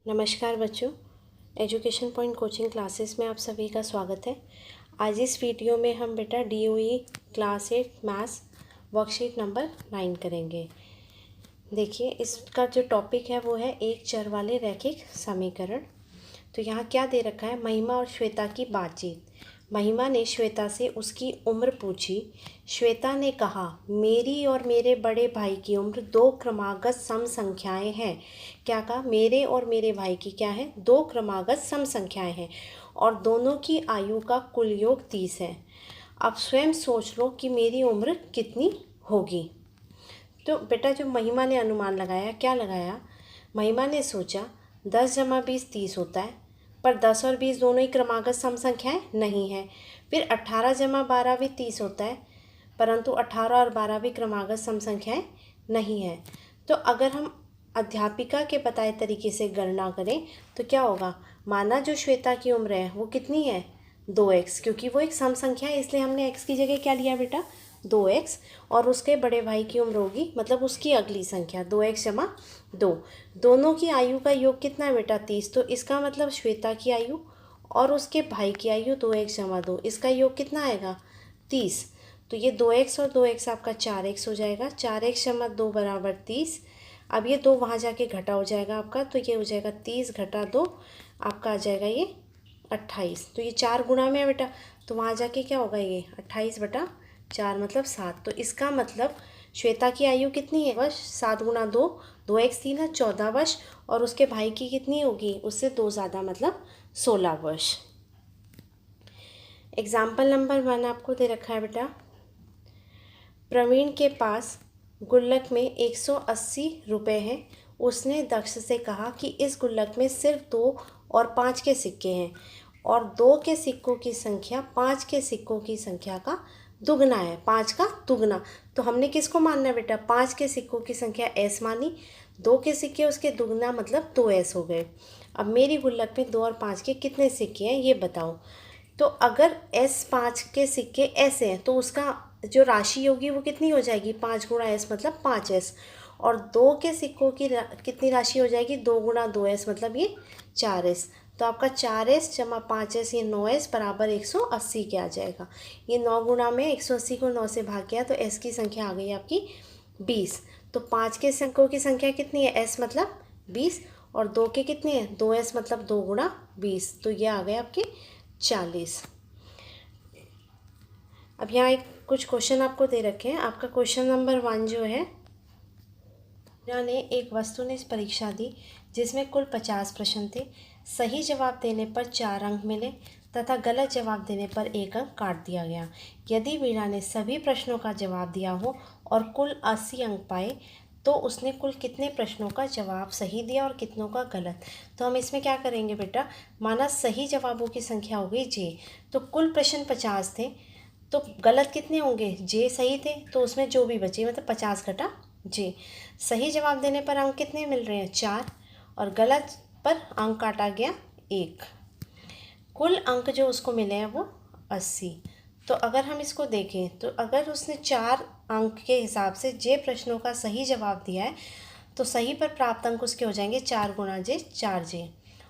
नमस्कार बच्चों, education point coaching classes में आप सभी का स्वागत है। आज इस वीडियो में हम बेटा DOE class 8 maths worksheet number 9 करेंगे। देखिए, इसका जो टॉपिक है वो है एक चर वाले रैखिक समीकरण। तो यहाँ क्या दे रखा है, महिमा और श्वेता की बातचीत। महिमा ने श्वेता से उसकी उम्र पूछी। श्वेता ने कहा, मेरी और मेरे बड़े भाई की उम्र 2 क्रमागत सम संख्याएं हैं। क्या कहा, मेरे और मेरे भाई की क्या है, 2 क्रमागत सम संख्याएं हैं और दोनों की आयु का कुल योग 30 है। अब स्वयं सोच लो कि मेरी उम्र कितनी होगी। तो बेटा जो महिमा ने अनुमान लगाया, क्या लगाया, महिमा ने सोचा 10 जमा 20 30 होता है, पर 10 और 20 दोनों ही क्रमागत सम संख्याएं नहीं है। फिर 18 जमा 12 भी 30 होता है, परंतु 18 और 12 भी क्रमागत सम संख्याएं नहीं है। तो अगर हम अध्यापिका के बताए तरीके से गणना करें तो क्या होगा, माना जो श्वेता की उम्र है वो कितनी है, 2x, क्योंकि वो एक सम संख्या है इसलिए हमने x की जगह क्या लिया बेटा, 2x। और उसके बड़े भाई की उम्र होगी, मतलब उसकी अगली संख्या 2x जमा 2। दोनों की आयु का योग कितना है बेटा, 30। तो इसका मतलब श्वेता की आयु और उसके भाई की आयु 2x जमा 2, इसका योग कितना आएगा, 30। तो ये 2x और 2x आपका 4x हो जाएगा। 4x जमा 2 बराबर 30। अब ये 2 वहाँ जाके घटा हो जाएगा आपका, तो ये हो जाएगा 30 घटा 2, आपका आ जाएगा ये 28। तो ये 4 गुणा में है बेटा, तो वहाँ जाके क्या होगा, ये 28 बटा 4 मतलब 7। तो इसका मतलब श्वेता की आयु कितनी है, वर्ष 7 गुणा 2, 2x 3 है 14 वर्ष, और उसके भाई की कितनी होगी, उससे 2 ज़्यादा मतलब 16 वर्ष। एग्जाम्पल नंबर 1 आपको दे रखा है बेटा, प्रवीण के पास गुल्लक में 180 रुपये हैं। उसने दक्ष से कहा कि इस गुल्लक में सिर्फ 2 और 5 के सिक्के हैं और 2 के सिक्कों की संख्या 5 के सिक्कों की संख्या का दुगना है, 5 का दुगना। तो हमने किसको मानना है बेटा, 5 के सिक्कों की संख्या s मानी, 2 के सिक्के उसके दुगना मतलब 2s हो गए। अब मेरी गुल्लक में 2 और 5 के कितने सिक्के हैं ये बताओ। तो अगर s 5 के सिक्के ऐसे हैं तो उसका जो राशि होगी वो कितनी हो जाएगी, 5 गुणा s मतलब 5s। और 2 के सिक्कों की कितनी राशि हो जाएगी, 2 गुणा 2s मतलब ये 4s। तो आपका 4s जमा 5s ये 9s बराबर 180 के आ जाएगा। ये 9 गुणा में 180 को 9 से भाग गया तो s की संख्या आ गई आपकी 20। तो 5 के सिक्कों की संख्या कितनी है, s मतलब 20, और 2 के कितने हैं, 2s मतलब 2 गुणा 20, तो ये आ गए आपके 40। अब यहाँ एक कुछ क्वेश्चन आपको दे रखे हैं। आपका क्वेश्चन नंबर 1 जो है, ने एक वस्तुनिष्ठ परीक्षा दी जिसमें कुल 50 प्रश्न थे। सही जवाब देने पर 4 अंक मिले तथा गलत जवाब देने पर 1 अंक काट दिया गया। यदि वीणा ने सभी प्रश्नों का जवाब दिया हो और कुल 80 अंक पाए तो उसने कुल कितने प्रश्नों का जवाब सही दिया और कितनों का गलत। तो हम इसमें क्या करेंगे बेटा, माना सही जवाबों की संख्या हो गई j, तो कुल प्रश्न 50 थे, तो गलत कितने होंगे, j सही थे तो उसमें जो भी बचे मतलब 50 घटा j। सही जवाब देने पर अंक कितने मिल रहे हैं, 4, और गलत पर अंक काटा गया 1। कुल अंक जो उसको मिले हैं वो 80। तो अगर हम इसको देखें तो अगर उसने 4 अंक के हिसाब से j प्रश्नों का सही जवाब दिया है तो सही पर प्राप्त अंक उसके हो जाएंगे 4 गुणा j 4j,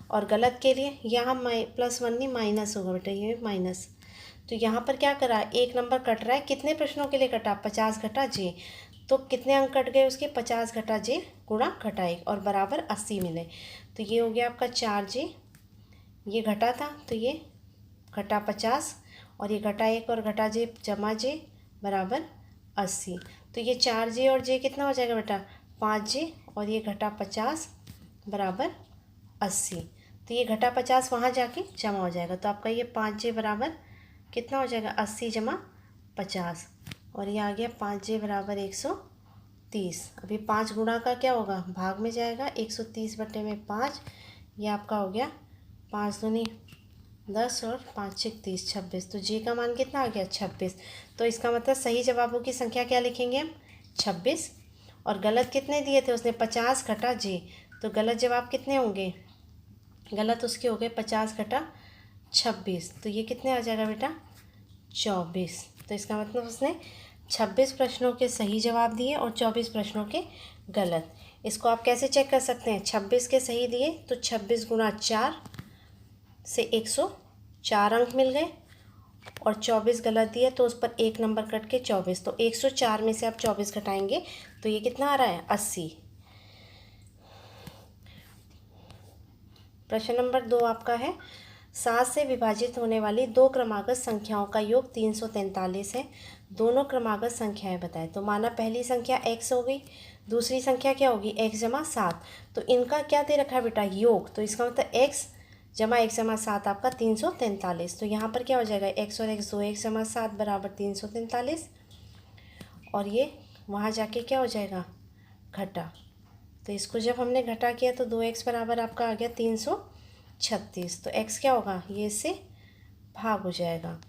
और गलत के लिए यहाँ +1 नहीं माइनस होगा बेटा, ये माइनस। तो यहाँ पर क्या करा, 1 नंबर कट रहा है, कितने प्रश्नों के लिए कटा, 50 घटा j, तो कितने अंक कट गए उसके, 50 घटा j गुणा घटा 1 और बराबर 80 मिले। तो ये हो गया आपका 4j, ये घटा था तो ये घटा 50, और ये घटा 1 और घटा j जमा j बराबर 80। तो ये 4j और j कितना हो जाएगा बेटा, 5j, और ये घटा 50 बराबर 80। तो ये घटा 50 वहाँ जाके जमा हो जाएगा, तो आपका ये 5j बराबर कितना हो जाएगा, 80 जमा 50, और ये आ गया 5j बराबर 130। अभी 5 गुणा का क्या होगा, भाग में जाएगा, 130 बटे में 5, ये आपका हो गया 5 दूनी 10 और 5 छक 30 26। तो j का मान कितना आ गया, 26। तो इसका मतलब सही जवाबों की संख्या क्या लिखेंगे हम, 26, और गलत कितने दिए थे उसने, 50 घटा j, तो गलत जवाब कितने होंगे, गलत उसके हो गए 50 घटा 26, तो ये कितने आ जाएगा बेटा, 24। तो इसका मतलब उसने 26 प्रश्नों के सही जवाब दिए और 24 प्रश्नों के गलत। इसको आप कैसे चेक कर सकते हैं, 26 के सही दिए तो 26 गुणा 4 से 104 अंक मिल गए, और 24 गलत दिए तो उस पर एक नंबर कट के 24, तो 104 में से आप 24 घटाएंगे तो ये कितना आ रहा है, 80। प्रश्न नंबर 2 आपका है, 7 से विभाजित होने वाली दो क्रमागत संख्याओं का योग 343 है, दोनों क्रमागत संख्याएं बताएं। तो माना पहली संख्या x हो गई, दूसरी संख्या क्या होगी, x जमा 7, तो इनका क्या दे रखा है बेटा, योग, तो इसका मतलब x जमा 1 जमा 7 आपका 343। तो यहाँ पर क्या हो जाएगा, x और x 2x जमा 7 बराबर 343, और ये वहाँ जाके क्या हो जाएगा, घटा, तो इसको जब हमने घटा किया तो 2x बराबर आपका आ गया 336। तो x क्या होगा, ये इससे भाग हो जाएगा,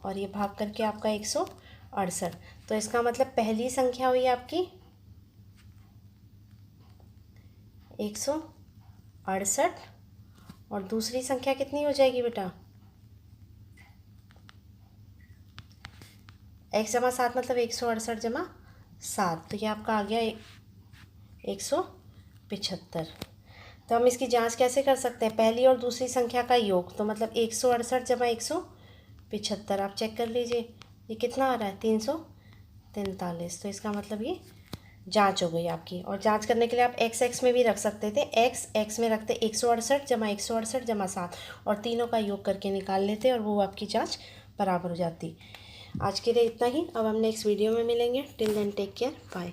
और ये भाग करके आपका 168। तो इसका मतलब पहली संख्या हुई आपकी 168, और दूसरी संख्या कितनी हो जाएगी बेटा, x जमा 7 मतलब 168 जमा 7, तो ये आपका आ गया 175। तो हम इसकी जांच कैसे कर सकते हैं, पहली और दूसरी संख्या का योग, तो मतलब 168 जमा 175, आप चेक कर लीजिए ये कितना आ रहा है, 343। तो इसका मतलब ये जांच हो गई आपकी। और जांच करने के लिए आप x में भी रख सकते थे, x में रखते 168 जमा 168 जमा 7, और तीनों का योग करके निकाल लेते और वो आपकी जांच बराबर हो जाती। आज के लिए इतना ही, अब हम नेक्स्ट वीडियो में मिलेंगे। Till then take care, bye.